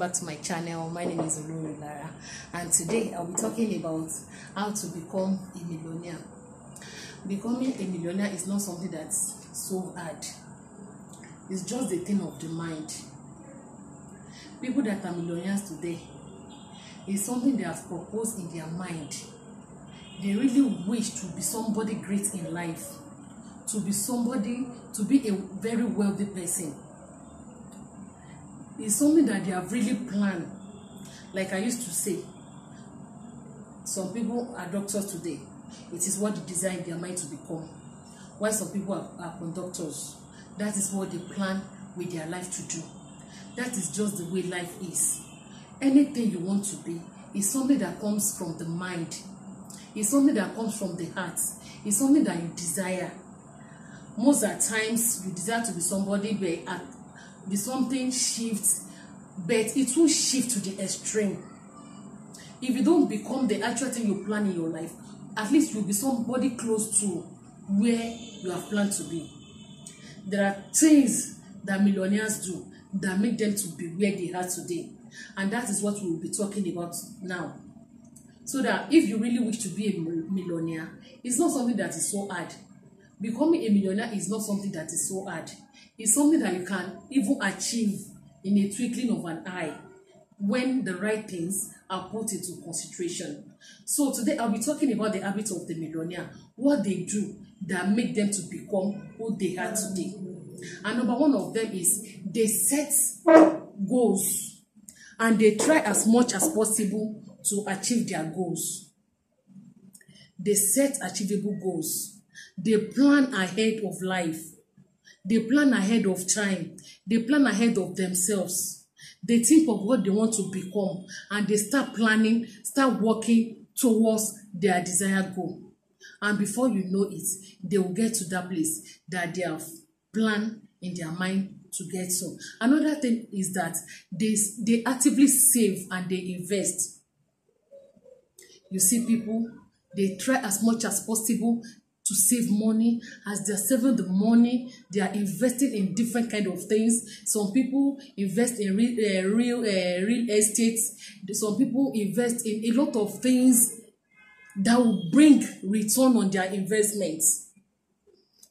back to my channel. My name is Olori Lara, and today I'll be talking about how to become a millionaire. Becoming a millionaire is not something that's so hard. It's just the thing of the mind. People that are millionaires today, it's something they have proposed in their mind. They really wish to be somebody great in life, to be a very wealthy person. It's something that they have really planned. Like I used to say, some people are doctors today. It is what they desire in their mind to become. While some people are conductors. That is what they plan with their life to do. That is just the way life is. Anything you want to be is something that comes from the mind. It's something that comes from the heart. It's something that you desire. Most of the times you desire to be somebody, but the something shifts, but it will shift to the extreme. If you don't become the actual thing you plan in your life, at least you'll be somebody close to where you have planned to be. There are things that millionaires do that make them to be where they are today, and that is what we will be talking about now. So that if you really wish to be a millionaire, it's not something that is so hard. Becoming a millionaire is not something that is so hard. It's something that you can even achieve in a twinkling of an eye when the right things are put into consideration. So today I'll be talking about the habits of the millionaire, what they do that make them to become who they are today. And number one of them is they set goals and they try as much as possible to achieve their goals. They set achievable goals. They plan ahead of life. They plan ahead of time. They plan ahead of themselves. They think of what they want to become and they start planning, start working towards their desired goal. And before you know it, they will get to that place that they have planned in their mind to get to. Another thing is that they actively save and they invest. You see people, they try as much as possible to save money. As they're saving the money, they are investing in different kind of things. Some people invest in real estate. Some people invest in a lot of things that will bring return on their investments.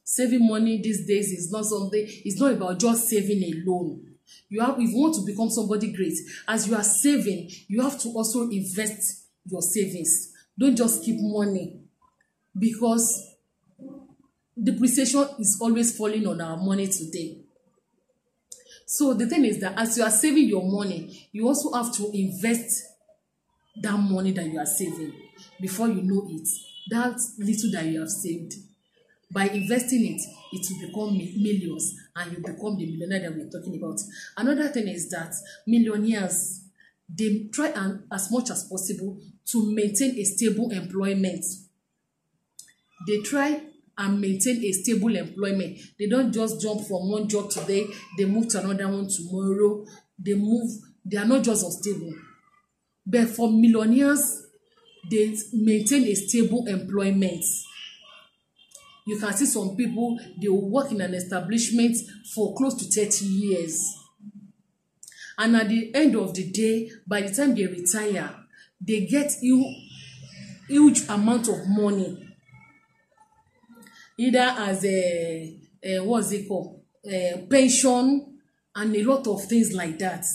Saving money these days is not something, it's not about just saving alone. If you want to become somebody great, as you are saving, you have to also invest your savings. Don't just keep money, because depreciation is always falling on our money today. So the thing is that as you are saving your money, you also have to invest that money that you are saving. Before you know it, that little that you have saved, by investing it, it will become millions and you become the millionaire that we're talking about. Another thing is that millionaires, they try as much as possible to maintain a stable employment. They try and maintain a stable employment. They don't just jump from one job today, they move to another one tomorrow. They are not just unstable. But for millionaires, they maintain a stable employment. You can see some people, they will work in an establishment for close to 30 years. And at the end of the day, by the time they retire, they get huge amount of money. Either as what's it called, pension and a lot of things like that.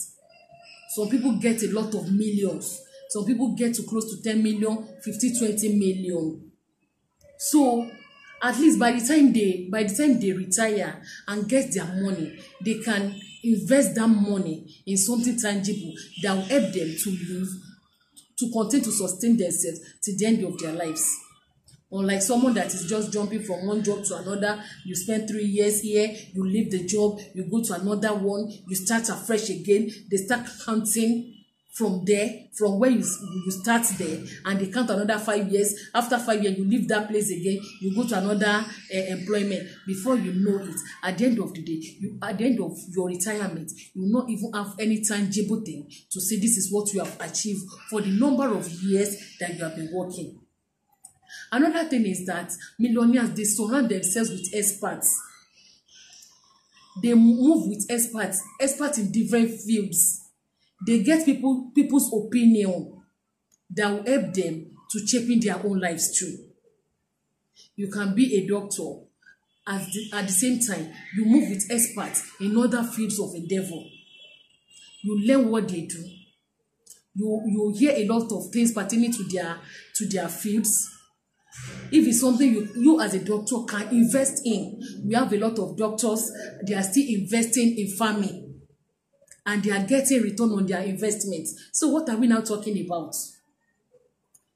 Some people get a lot of millions. Some people get to close to 10 million, 50, 20 million. So at least by the time they retire and get their money, they can invest that money in something tangible that will help them to live, to continue to sustain themselves to the end of their lives. Unlike someone that is just jumping from one job to another, you spend 3 years here, you leave the job, you go to another one, you start afresh again. They start counting from there, from where you start there, and they count another 5 years. After 5 years, you leave that place again, you go to another employment. Before you know it, at the end of the day, at the end of your retirement, you will not even have any tangible thing to say this is what you have achieved for the number of years that you have been working. Another thing is that millionaires, they surround themselves with experts. They move with experts in different fields. They get people's opinion that will help them to shaping their own lives too. You can be a doctor at the same time you move with experts in other fields of endeavor. You learn what they do. You hear a lot of things pertaining to their fields. If it's something you as a doctor can invest in, we have a lot of doctors, they are still investing in farming and they are getting return on their investments. So what are we now talking about?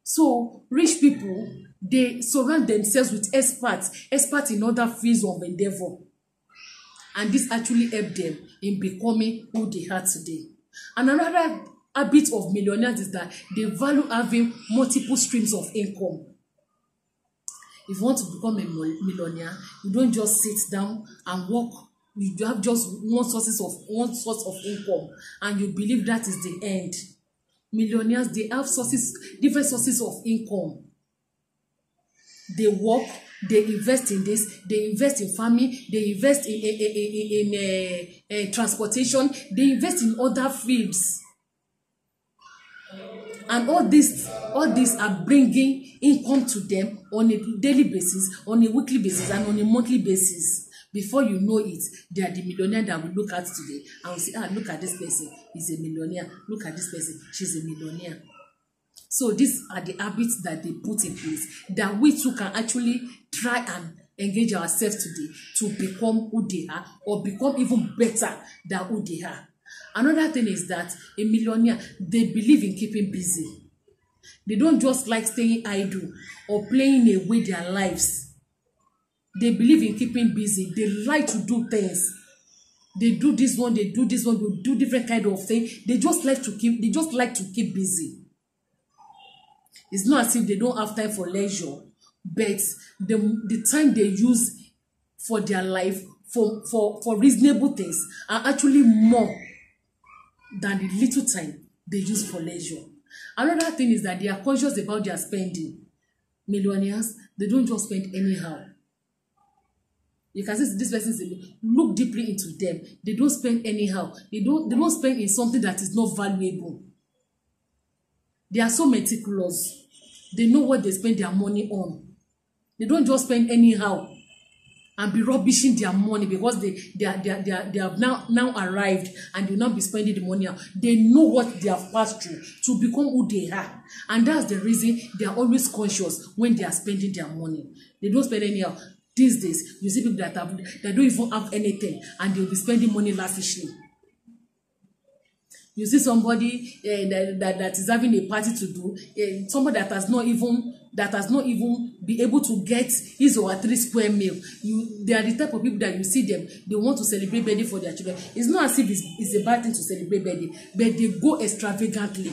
So rich people, they surround themselves with experts in other fields of endeavor, and this actually help them in becoming who they are today. And another habit of millionaires is that they value having multiple streams of income. If you want to become a millionaire, you don't just sit down and work. You have just one source of income, and you believe that is the end. Millionaires, they have different sources of income. They work, they invest in this, they invest in farming, they invest in transportation, they invest in other fields. And all these are bringing income to them on a daily basis, on a weekly basis, and on a monthly basis. Before you know it, they are the millionaire that we look at today, and we say, look at this person, he's a millionaire. Look at this person, she's a millionaire. So these are the habits that they put in place that we too can actually try and engage ourselves today to become who they are, or become even better than who they are. Another thing is that a millionaire, they believe in keeping busy. They don't just like staying idle or playing away their lives. They believe in keeping busy. They like to do things. They do this one, they do this one, they do different kind of thing. They just like to keep busy. It's not as if they don't have time for leisure, but the time they use for their life for reasonable things are actually more than the little time they use for leisure. Another thing is that they are conscious about their spending. Millionaires, they don't just spend anyhow. You can see this person, look deeply into them. They don't spend anyhow. They don't spend in something that is not valuable. They are so meticulous. They know what they spend their money on. They don't just spend anyhow and be rubbishing their money because they have now arrived and will not be spending the money out. They know what they have passed through to become who they are. And that's the reason they are always conscious when they are spending their money. They don't spend anyhow. These days, you see people that don't even have anything and they'll be spending money lavishly. You see somebody that is having a party to do, somebody that has not even be able to get his or her 3 square meal. They are the type of people that you see them, they want to celebrate birthday for their children. It's not as if it's a bad thing to celebrate birthday, but they go extravagantly.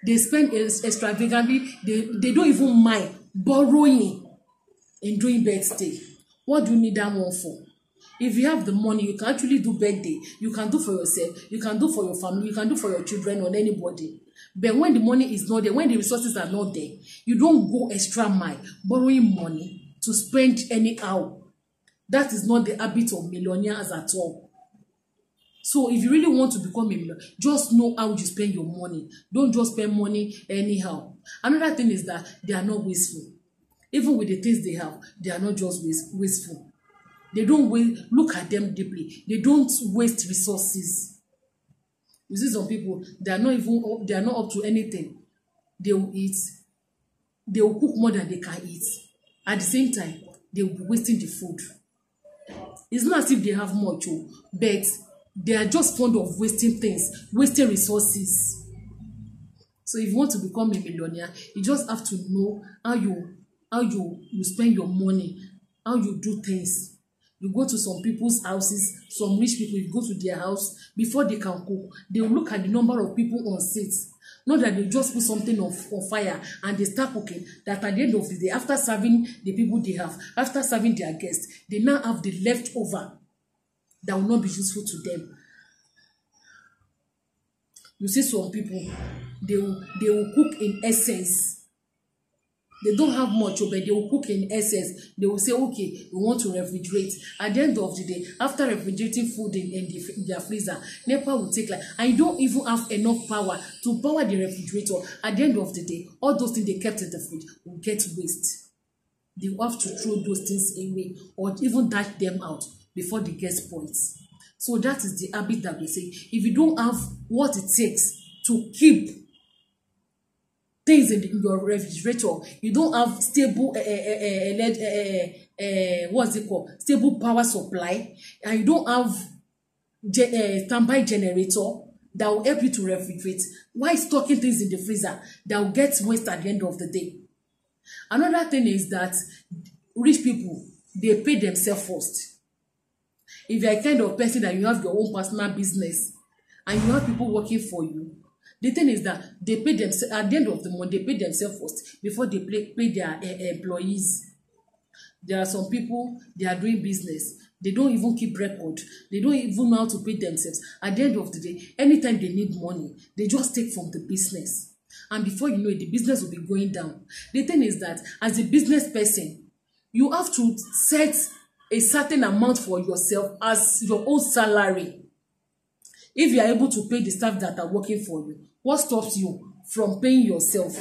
They spend extravagantly. They don't even mind borrowing in doing birthday. What do you need that one for? If you have the money, you can actually do birthday. You can do for yourself. You can do for your family. You can do for your children or anybody. But when the money is not there, when the resources are not there, you don't go extra mile borrowing money to spend anyhow. That is not the habit of millionaires at all. So if you really want to become a millionaire, just know how you spend your money. Don't just spend money anyhow. Another thing is that they are not wasteful. Even with the things they have, they are not just wasteful. They don't waste. Look at them deeply. They don't waste resources. You see some people, they are not up to anything. They will eat. They will cook more than they can eat. At the same time, they will be wasting the food. It's not as if they have much, but they are just fond of wasting things, wasting resources. So if you want to become a millionaire, you just have to know how you spend your money, how you do things. You go to some people's houses, some rich people, you go to their house, before they can cook, they will look at the number of people on seats. Not that they just put something on fire and they start cooking, that at the end of the day, after serving the people they have, after serving their guests, they now have the leftover that will not be useful to them. You see some people, they will cook in essence. They don't have much, but they will cook in excess. They will say, okay, we want to refrigerate. At the end of the day, after refrigerating food in their freezer, NEPA will take like, and you don't even have enough power to power the refrigerator. At the end of the day, all those things they kept in the fridge will get waste. They will have to throw those things away or even dash them out before they get spoiled. So that is the habit that we say. If you don't have what it takes to keep things in your refrigerator, you don't have stable what's it called, stable power supply, and you don't have standby generator that will help you to refrigerate, why stocking things in the freezer that will get waste at the end of the day? Another thing is that rich people, they pay themselves first. If you're a kind of person that you have your own personal business and you have people working for you, the thing is that they pay themselves at the end of the month. They pay themselves first before they pay their employees. There are some people, they are doing business. They don't even keep record. They don't even know how to pay themselves. At the end of the day, anytime they need money, they just take from the business. And before you know it, the business will be going down. The thing is that as a business person, you have to set a certain amount for yourself as your own salary. If you are able to pay the staff that are working for you, what stops you from paying yourself?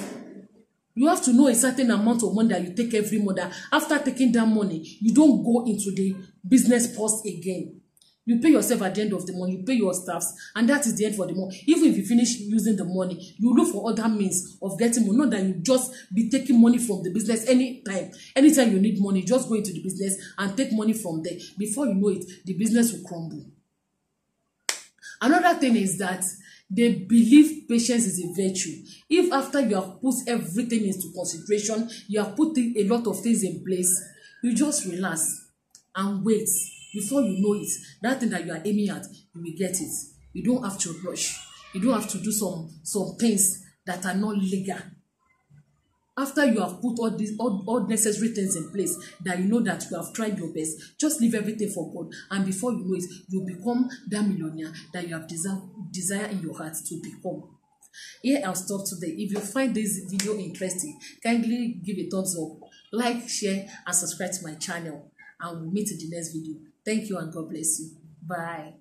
You have to know a certain amount of money that you take every month. After taking that money, you don't go into the business post again. You pay yourself at the end of the month, you pay your staffs, and that is the end for the month. Even if you finish using the money, you look for other means of getting money. Not that you just be taking money from the business anytime. Anytime you need money, just go into the business and take money from there. Before you know it, the business will crumble. Another thing is that they believe patience is a virtue. If after you have put everything into consideration, you have put a lot of things in place, you just relax and wait. Before you know it, that thing that you are aiming at, you will get it. You don't have to rush. You don't have to do some things that are not legal. After you have put all necessary things in place, that you know that you have tried your best, just leave everything for God, and before you know it, you become that millionaire that you have desire in your heart to become. Here I'll stop today. If you find this video interesting, kindly give a thumbs up, like, share, and subscribe to my channel, and we'll meet in the next video. Thank you and God bless you. Bye.